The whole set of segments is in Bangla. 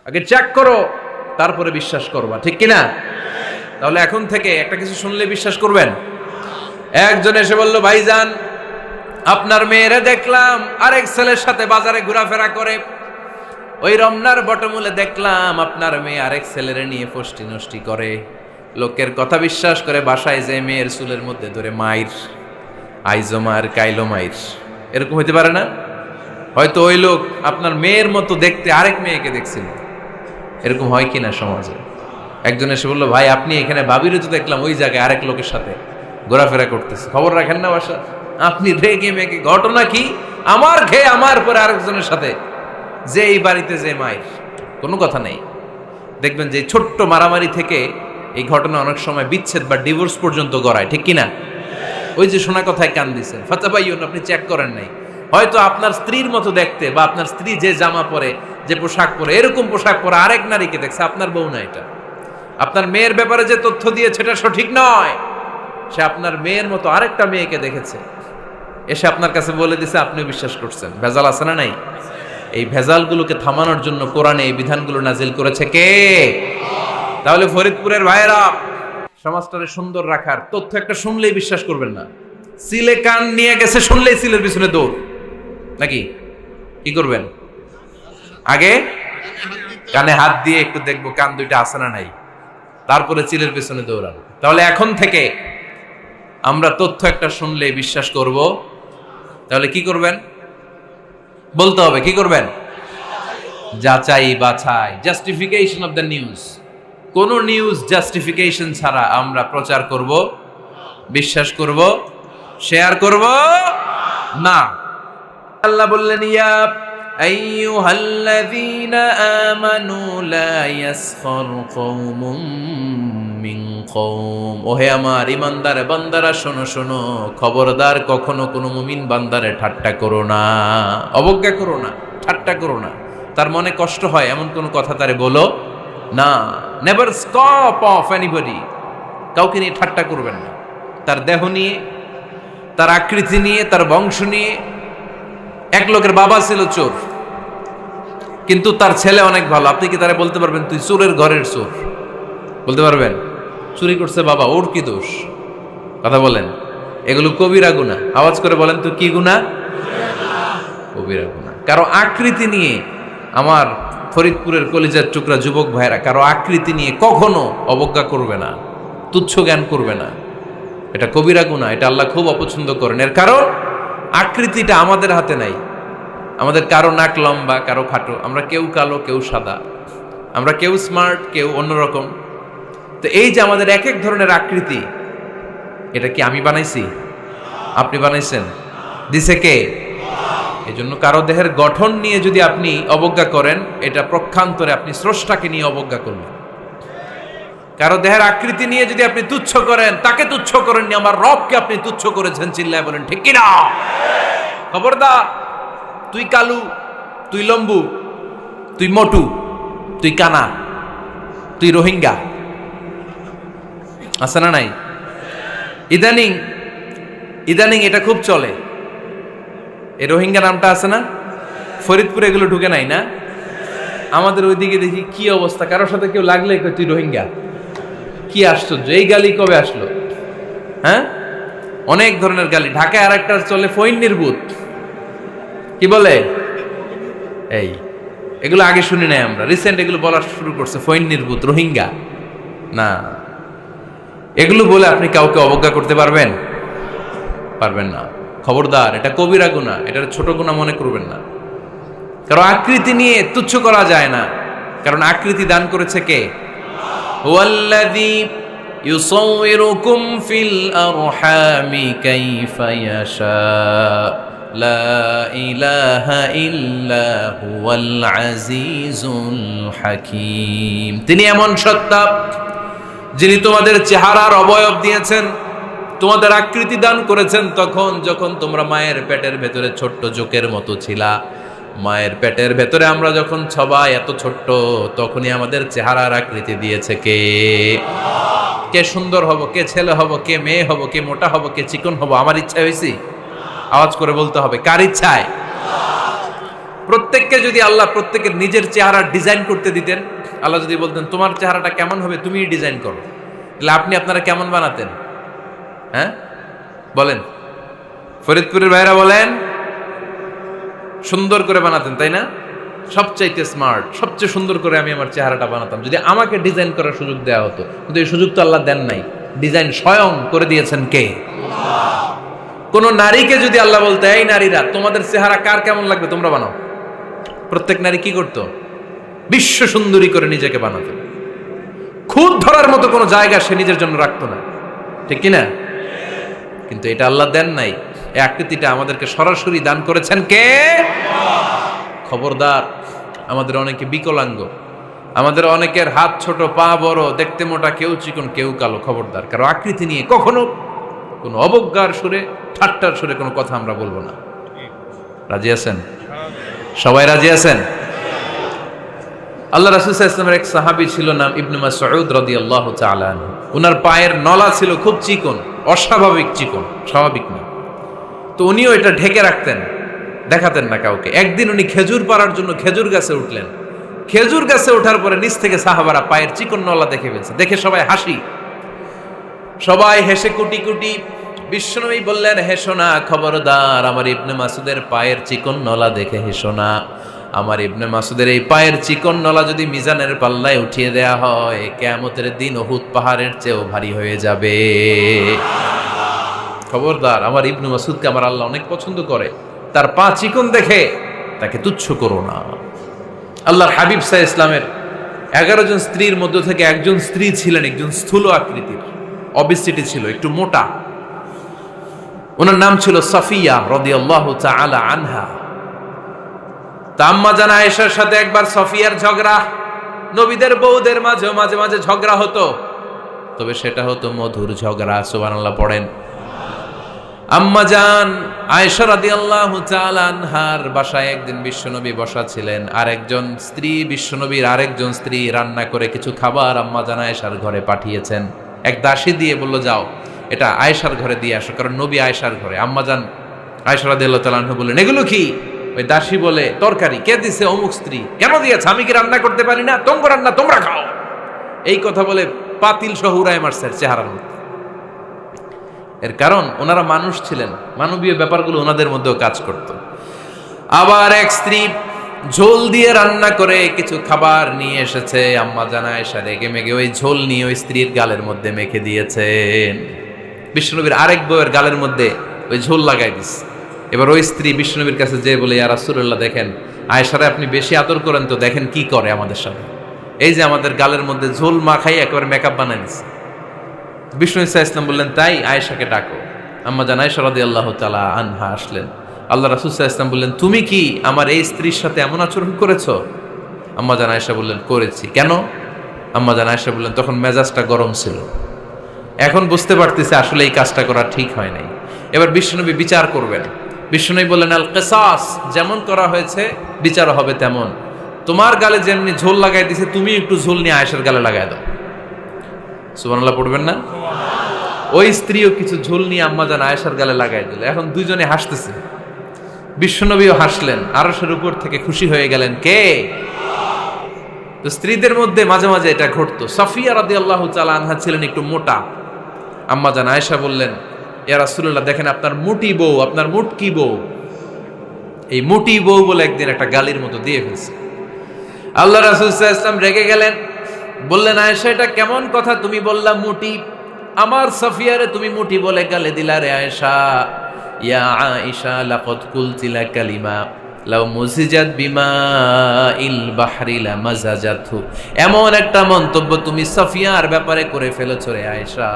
আগে চেক করো, তারপরে বিশ্বাস করবা, ঠিক কিনা? তাহলে এখন থেকে একটা কিছু শুনলে বিশ্বাস করবেন। একজন এসে বলল, ভাইজান আপনার মেয়েরে দেখলাম আরেক ছেলের সাথে বাজারে ঘোরাফেরা করে, ওই রমনার বটমূলে দেখলাম আপনার মেয়ে আরেক ছেলেরে নিয়ে ফষ্টি নষ্টি করে, লোকের কথা বিশ্বাস করে বাসায় যে মেয়ের চুলের মধ্যে ধরে মাইর, আইজো মায়ের কাইলো মাইর। এরকম হইতে পারে না? হয়তো ওই লোক আপনার মেয়ের মতো দেখতে আরেক মেয়েকে দেখছিল। এরকম হয় কিনা সমাজে? একজন এসে বললো, ভাই আপনি এখানে ভাবিরে তো দেখলাম ওই জায়গায় আরেক লোকের সাথে ঘোরাফেরা করতেছে, খবর রাখেন না বাসা? আপনি রেগে মেগে, ঘটনা কি? আমার খেয়ে আমার পরে আরেকজনের সাথে, যে এই বাড়িতে যে মায়ের, কোনো কথা নেই। দেখবেন যে ছোট্ট মারামারি থেকে এই ঘটনা অনেক সময় বিচ্ছেদ বা ডিভোর্স পর্যন্ত গড়ায়, ঠিক কিনা? ওই যে শোনা কথায় কান দিচ্ছেন, ফাতাবাইয়ুন, আপনি চেক করেন নাই। হয়তো আপনার স্ত্রীর মতো দেখতে বা আপনার স্ত্রী যে জামা পরে, যে পোশাক পরে, এরকম পোশাক পরে আরেক নারীকে দেখছে, আপনার বউ না এটা। আপনার মেয়ের ব্যাপারে যে তথ্য দিয়েছে এটা সঠিক নয়, সে আপনার মেয়ের মতো আরেকটা মেয়েকে দেখেছে, এসে আপনার কাছে বলে দিছে, আপনিও বিশ্বাস করছেন। ভেজাল আছে না নাই? এই ভেজালগুলোকে থামানোর জন্য কোরআনে এই বিধানগুলো নাজিল করেছে কে? তাহলে ফরিদপুরের ভাইয়েরা, সমাজটারে সুন্দর রাখার তথ্য একটা শুনলেই বিশ্বাস করবেন না। সিলে কান নিয়ে গেছে শুনলেই সিলের পিছনে দৌড়, নাকি? কি করবেন? আগে কানে হাত দিয়ে একটু দেখবো কান দুইটা আছে না নাই, তারপরে চিলের পিছনে দৌড়ানো। তাহলে এখন থেকে আমরা তথ্য একটা শুনলেই বিশ্বাস করব। তাহলে কি করবেন? বলতে হবে কি করবেন? যাচাই বাছাই, জাস্টিফিকেশন অফ দ্য নিউজ। কোন নিউজ জাস্টিফিকেশন ছাড়া আমরা প্রচার করব, বিশ্বাস করব, শেয়ার করব না। আল্লাহ বললেন, ইয়া আইয়ুহাল্লাযীনা আমানু লা ইয়াসখার কওমুম মিন কওম। ওহে আমার ঈমানদার বান্দারা, শোনো শোনো, খবরদার কখনো কোনো মুমিন বান্দারে ঠাট্টা করো না, অবজ্ঞা করো না, ঠাট্টা করো না। তার মনে কষ্ট হয় এমন কোনো কথা তারে বলো না। নেভার স্কপ অফ এনিবডি, কাউকে নিয়ে ঠাট্টা করবেন না। তার দেহ নিয়ে, তার আকৃতি নিয়ে, তার বংশ নিয়ে। এক লোকের বাবা ছিল চোর, কিন্তু তার ছেলে অনেক ভালো। আপনি কি তারা বলতে পারবেন তুই চোরের ঘরের চোর? বলতে পারবেন? চুরি করছে বাবা, ওর কি দোষ? কথা বলেন। এগুলো কবিরা গুনাহ। আওয়াজ করে বলেন তো, কি গুনাহ? কবিরা গুনাহ। কারো আকৃতি নিয়ে, আমার ফরিদপুরের কলিজার টুকরা যুবক ভাইরা, কারো আকৃতি নিয়ে কখনো অবজ্ঞা করবে না, তুচ্ছ জ্ঞান করবে না। এটা কবিরা গুনাহ, এটা আল্লাহ খুব অপছন্দ করেন। এর কারণ আকৃতিটা আমাদের হাতে নাই। আমাদের কারো নাক লম্বা, কারো খাটো, আমরা কেউ কালো, কেউ সাদা, আমরা কেউ স্মার্ট, কেউ অন্যরকম। তো এই যে আমাদের এক এক ধরনের আকৃতি, এটা কি আমি বানাইছি? আপনি বানাইছেন? দিছে কে? এই জন্য কারো দেহের গঠন নিয়ে যদি আপনি অবজ্ঞা করেন, এটা প্রক্ষান্তরে আপনি স্রষ্টাকে নিয়ে অবজ্ঞা করলেন। কারো দেহের আকৃতি নিয়ে যদি আপনি তুচ্ছ করেন, তাকে তুচ্ছ করেননি, আমার রবকে আপনি তুচ্ছ করেছেন। চিল্লায় বলেন ঠিক কিনা? খবরদার, তুই কালু, তুই লম্বু, তুই মোটু, তুই কানা, তুই রোহিঙ্গা, আছে না নাই? ইদানিং ইদানিং এটা খুব চলে। এই রোহিঙ্গা নামটা আছে না? ফরিদপুরে এগুলো ঢুকে নাই না? আমাদের ওইদিকে দেখি কি অবস্থা, কারোর সাথে কেউ লাগলে তুই রোহিঙ্গা। কি আশ্চর্য, এই গালি কবে আসলো? হ্যাঁ, অনেক ধরনের গালি। ঢাকায় আর একটা চলে ফইন্নির ভূত, কি বলে? এই এগুলো আগে শুনি নাই আমরা, রিসেন্ট এগুলো বলা শুরু করছে, ফইন্নির ভূত, রোহিঙ্গা। না, এগুলো বলে আপনি কাউকে অবজ্ঞা করতে পারবেন? পারবেন না। খবরদার, এটা কবিরা গুনাহ, এটা ছোট গুনাহ মনে করবেন না। কারণ আকৃতি নিয়ে তুচ্ছ করা যায় না, কারণ আকৃতি দান করেছে কে? হুয়াল্লাযী ইউসাউইরুকুম ফিল আরহামি কাইফা ইয়াশা, লা ইলাহা ইল্লা হুয়াল আজিজুল হাকীম। তিনি এমন সত্তা যিনি তোমাদের চেহারার অবয়ব দিয়েছেন, তোমাদের আকৃতি দান করেছেন তখন যখন তোমরা মায়ের পেটের ভেতরে ছোট্ট জোকের মতো ছিলা। মায়ের পেটের ভেতরে আমরা যখন সবাই এত ছোট্ট, তখনই আমাদের চেহারার আকৃতি দিয়েছে কে? কে সুন্দর হব, কে ছেলে হব, কে মেয়ে হব, কে মোটা হব, কে চিকন হব, আমার ইচ্ছা হয়েছি? আওয়াজ করে বলতে হবে, কার ইচ্ছায়? প্রত্যেককে যদি আল্লাহ প্রত্যেকের নিজের চেহারা ডিজাইন করতে দিতেন, আল্লাহ যদি বলতেন তোমার চেহারাটা কেমন হবে তুমিই ডিজাইন করো, তাহলে আপনি আপনারা কেমন বানাতেন? হ্যাঁ বলেন, ফরিদপুরের ভাইরা বলেন, সুন্দর করে বানাতেন তাই না? সবচাইতে স্মার্ট, সবচেয়ে সুন্দর করে আমি আমার চেহারাটা বানাতাম যদি আমাকে ডিজাইন করার সুযোগ দেওয়া হতো। কিন্তু এই সুযোগ তো আল্লাহ দেন নাই। ডিজাইন স্বয়ং করে দিয়েছেন কে? কোন নারীকে যদি আল্লাহ বলতে এই নারীরা তোমাদের চেহারা কার কেমন লাগবে তোমরা বানাও, প্রত্যেক নারী কি করতো? বিশ্ব সুন্দরী করে নিজেকে বানাতো। খুদ ধরার মতো কোনো জায়গা সে নিজের জন্য রাখতো না, ঠিক কিনা? কিন্তু এটা আল্লাহ দেন নাই। এই আকৃতিটা আমাদেরকে সরাসরি দান করেছেন কে? খবরদার, আমাদের অনেকে বিকলাঙ্গ, আমাদের অনেকের হাত ছোট, পা বড়, দেখতে মোটা, কেউ চিকন কেউ কালো। খবরদার, কারো আকৃতি নিয়ে কখনো কোনো অবজ্ঞার সুরে, ঠাট্টার সুরে কোনো কথা আমরা বলবো না। রাজি আছেন? সবাই রাজি আছেন? আল্লাহ রাসূল সাল্লাল্লাহু আলাইহি ওয়াসাল্লামের এক সাহাবী ছিল, নাম ইবনে মাসউদ রাদিয়াল্লাহু তাআলা আনহু। ওনার পায়ের নলা ছিল খুব চিকন, অস্বাভাবিক চিকন, স্বাভাবিক না। তো উনিও এটা ঢেকে রাখতেন, দেখাতেন না কাউকে। একদিন উনি খেজুর পাড়ার জন্য খেজুর গাছে উঠলেন। খেজুর গাছে ওঠার পরে নিচ থেকে সাহাবারা পায়ের চিকন নলা দেখে ফেলছে। দেখে সবাই হাসি, সবাই হেসে কুটি কুটি। বিশ্বনবী বললেন, হেসো না, খবরদার, আমার ইবনে মাসুদের পায়ের চিকন নলা দেখে হেসো না। আমার ইবনে মাসুদের এই পায়ের চিকন নলা যদি মিজানের পাল্লায় উঠিয়ে দেয়া হয়, কিয়ামতের দিন উহুদ পাহাড়ের চেয়েও ভারী হয়ে যাবে। খবরদার, আমার ইবনে মাসুদকে আমার আল্লাহ অনেক পছন্দ করে, তার পা চিকন দেখে তাকে তুচ্ছ করো না। আল্লাহর হাবিব সাল্লাল্লাহু আলাইহি ইসলামের 11 জন স্ত্রীর মধ্য থেকে একজন স্ত্রী ছিলেন একজন স্থূল আকৃতির, অবিসিটি ছিল, একটু মোটা। ওনার নাম ছিল সাফিয়া রাদিয়াল্লাহু তাআলা আনহা। আম্মা জান আয়েশার সাথে একবার সাফিয়ার ঝগড়া। নবীদের বউদের মাঝে মাঝে মাঝে ঝগড়া হতো, তবে সেটা হতো মধুর ঝগড়া। সুবহানাল্লাহ পড়েন। আম্মা জান আয়েশা রাদিয়াল্লাহু তাআলা আনহার বাসায় একদিন বিশ্বনবী বসা ছিলেন। আরেকজন স্ত্রী, বিশ্বনবীর আরেকজন স্ত্রী রান্না করে কিছু খাবার আম্মা জান আয়েশার ঘরে পাঠিয়েছেন। এক দাসী দিয়ে বলল, যাও এটা আয়েশার ঘরে দিয়ে আসো, কারণ নবী আয়েশার ঘরে। আম্মা জান আয়েশা রাদিয়াল্লাহু তাআলা আনহা বললেন, এগুলো কি? ওই দাসী বলে, তরকারি। কে দিছে? অমুক স্ত্রী। কেন দিয়েছে? আমি কি রান্না করতে পারি না? তোমরা রান্না তোমরা খাও। এই কথা বলে পাতিল সহ উড়ায় মারছে চেহারার মধ্যে। এর কারণ ওনারা মানুষ ছিলেন, মানবীয় ব্যাপারগুলো ওনাদের মধ্যেও কাজ করত। আবার এক স্ত্রী ঝোল দিয়ে রান্না করে কিছু খাবার নিয়ে এসেছে। আম্মা জান আয়েশা রেগে মেগে ওই ঝোল নিয়ে ওই স্ত্রীর গালের মধ্যে মেখে দিয়েছেন। বিশ্বনবীর আরেক বউয়ের গালের মধ্যে ওই ঝোল লাগাই দিচ্ছে। এবার ওই স্ত্রী বিশ্বনবীর কাছে যেয়ে বলে, ইয়া রাসূলুল্লাহ, দেখেন আয়েশারে আপনি বেশি আদর করেন তো, দেখেন কি করে আমাদের সাথে। এই যে আমাদের গালের মধ্যে ঝোল মাখাই একেবারে মেকআপ বানাই দিচ্ছে। বিষ্ণু ইসা ইসলাম বললেন, তাই আয়েশাকে ডাকো। আম্মা জান আয়েশা রাদিয়াল্লাহু তাআলা আনহা আসলেন। আল্লাহ রাসূল সাল্লাল্লাহু আলাইহি ওয়াসাল্লাম বললেন, তুমি কি আমার এই স্ত্রীর সাথে এমন আচরণ করেছো? আম্মা জান আয়েশা বললেন, করেছি। কেন? আম্মা জান আয়েশা বললেন, তখন মেজাজটা গরম ছিল, এখন বুঝতে পারতেছে আসলে এই কাজটা করা ঠিক হয় নাই। এবার বিশ্বনবী বিচার করবেন। বিশ্বনবী বললেন, আল কিসাস, যেমন করা হয়েছে বিচার হবে তেমন। তোমার গালে যেমনি ঝোল লাগাই দিছে, তুমি একটু ঝোল নিয়ে আয়েশার গালে লাগাই দাও। সুবহানাল্লাহ পড়বেন না? ওই স্ত্রীও কিছু ঝোল নিয়ে আম্মা জান আয়েশার গালে লাগাই দিল। এখন দুইজনে হাসতেছে, বিশ্বনবীও হাসলেন, আরশের উপর থেকে খুশি হয়ে গেলেন। কে? তো স্ত্রীদের মধ্যে মাঝে মাঝে এটা ঘটতো। সাফিয়া রাদিয়াল্লাহু তাআলা আনহা ছিলেন একটু মোটা। আম্মা জান আয়েশা বললেন, ইয়া রাসূলুল্লাহ, দেখেন আপনার মুটি বউ, আপনার মুটকি বউ, এই মুটি বউ বলে একদিন একটা গালির মতো দিয়ে ফেলছে। আল্লাহ রাসূল সাল্লাল্লাহু আলাইহি ওয়াসাল্লাম রেগে গেলেন, বললেন, আয়েশা এটা কেমন কথা তুমি বললা মুটি? আমার সাফিয়ারে তুমি মুটি বলে গালে দিলা রে আয়েশা। ইয়া আয়েশা লাকাদ কুলতি লা কালিমা লাউ মুজিজাত বিমা ইল বাহরি লা মাজাজাতহু। এমন একটা মন্তব্য তুমি সাফিয়ার ব্যাপারে করে ফেলেছো রে আয়েশা,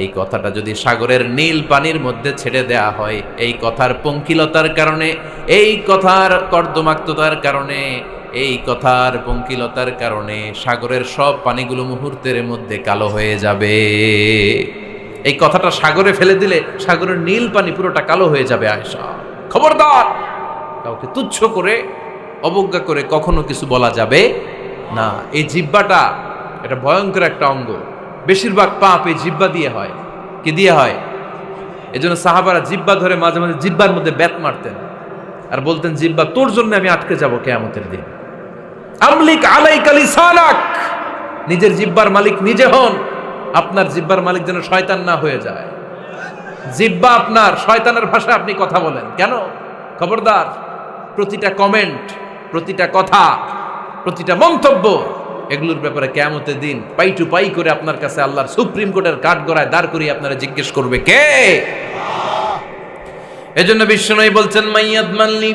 এই কথাটা যদি সাগরের নীল পানির মধ্যে ছেড়ে দেয়া হয়, এই কথার পঙ্কিলতার কারণে, এই কথার কর্দমাক্ততার কারণে, এই কথার পঙ্কিলতার কারণে সাগরের সব পানিগুলো মুহূর্তের মধ্যে কালো হয়ে যাবে। এই কথাটা সাগরে ফেলে দিলে সাগরের নীল পানি পুরোটা কালো হয়ে যাবে। আয়েশা, খবরদার, কাউকে তুচ্ছ করে অবজ্ঞা করে কখনো কিছু বলা যাবে না। এই জিহ্বাটা এটা ভয়ঙ্কর একটা অঙ্গ। বেশিরভাগ পাপ এই জিহ্বা দিয়ে হয়। কি দিয়ে হয়? এজন্য সাহাবারা জিহ্বা ধরে মাঝে মাঝে জিহ্বার মধ্যে ব্যাত মারতেন। আর বলতেন জিহ্বা তোর জন্য আমি আটকে যাব কিয়ামতের দিন। আমলিক আলাইকা লিসানাক, নিজের জিহ্বার মালিক নিজে হন। আপনার জিহ্বার মালিক যেন শয়তান না হয়ে যায়। জিহ্বা আপনার, শয়তানের ভাষায় আপনি কথা বলেন কেন? খবরদার, প্রতিটা কমেন্ট, প্রতিটা কথা, প্রতিটা মন্তব্য, এগুলোর ব্যাপারে কিয়ামতের দিন পাই টু পাই করে আপনার কাছে আল্লাহর সুপ্রিম কোর্টের কাঠগড়ায় দাঁড় করিয়ে আপনারা জিজ্ঞেস করবে কে? এজন্য বিশ্বনবী বলছেন মাইয়াদমানলি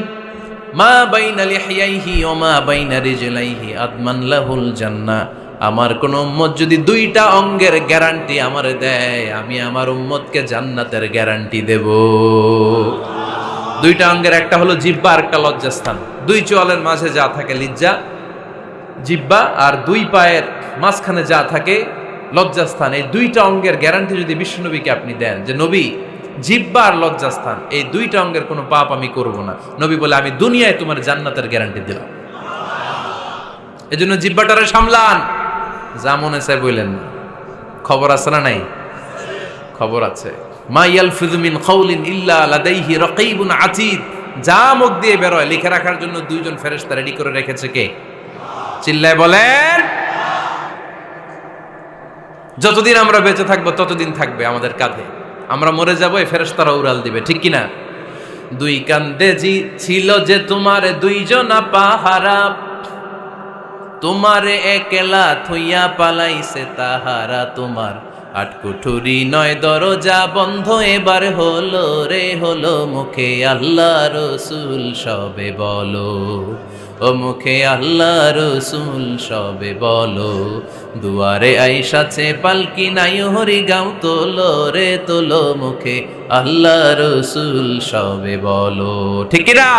মা বাইনা লিহিয়াইহি ওয়া মা বাইনা রিজলাইহি আদমান লাহুল জান্নাহ। আমার কোন উম্মত যদি দুইটা অঙ্গের গ্যারান্টি আমারে দেয়, আমি আমার উম্মতকে জান্নাতের গ্যারান্টি দেব। দুইটা অঙ্গের, একটা হলো জিহ্বা আর একটা লজ্জাস্থান। দুই চোয়ালের মাঝে যা থাকে লিজ্জা জিহ্বা, আর দুই পায়ের মাঝখানে যা থাকে লজ্জাস্থান। এই দুইটা অঙ্গের গ্যারান্টি যদি বিশ্বনবীকে আপনি দেন যে নবী জিহ্বা আর লজ্জাস্থান এই দুইটা অঙ্গের কোনো পাপ আমি করব না, নবী বলে আমি দুনিয়ায় তোমার জান্নাতের গ্যারান্টি দিলাম। এজন্য জিহ্বাটারে সামলান, যা মনে চায় বললেন না। খবর আছে না নাই? খবর আছে। মা ইয়ালফিযু মিন কাউলিন ইল্লা লাদাইহি রাকীবুন আতীদ। যা মুখ দিয়ে বেরোয় লিখে রাখার জন্য দুইজন ফেরেশতা রেডি করে রেখেছে কে? চিল্লায় বলেন। যতদিন আমরা বেঁচে থাকবো ততদিন থাকবে আমাদের কাঁধে। আমরা মরে যাবো, এই ফেরেশতারা উড়াল দিবে, ঠিক কিনা? দুই কান্দে জি ছিল যে তোমার দুইজনা পাহারা, তোমারে একলা থইয়া পালাইছে তাহারা। তোমার আটকুঠুরি নয় দরজা বন্ধ এবার হলো রে হলো, মুখে আল্লাহ রসুল সবে বলো, ও মুখে আল্লাহ রসুল সবে বলো। দুয়ারে আইসাছে পালকি নাই হরি গাও তোলো রে তোলো, মুখে আল্লাহ রসুল সবে বলো, ঠিক না?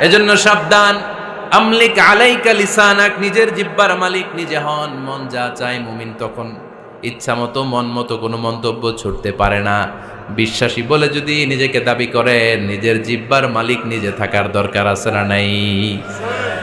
এজন্য সাবধান। আমলিক আলাইকা লিসানাক, নিজের জিহ্বার মালিক নিজে হন। মন যা চায় মুমিন তখন ইচ্ছা মতো মন মতো কোনো মন্তব্য ছুটতে পারে না। বিশ্বাসী বলে যদি নিজেকে দাবি করেন, নিজের জিহ্বার মালিক নিজে থাকার দরকার আছে না নাই?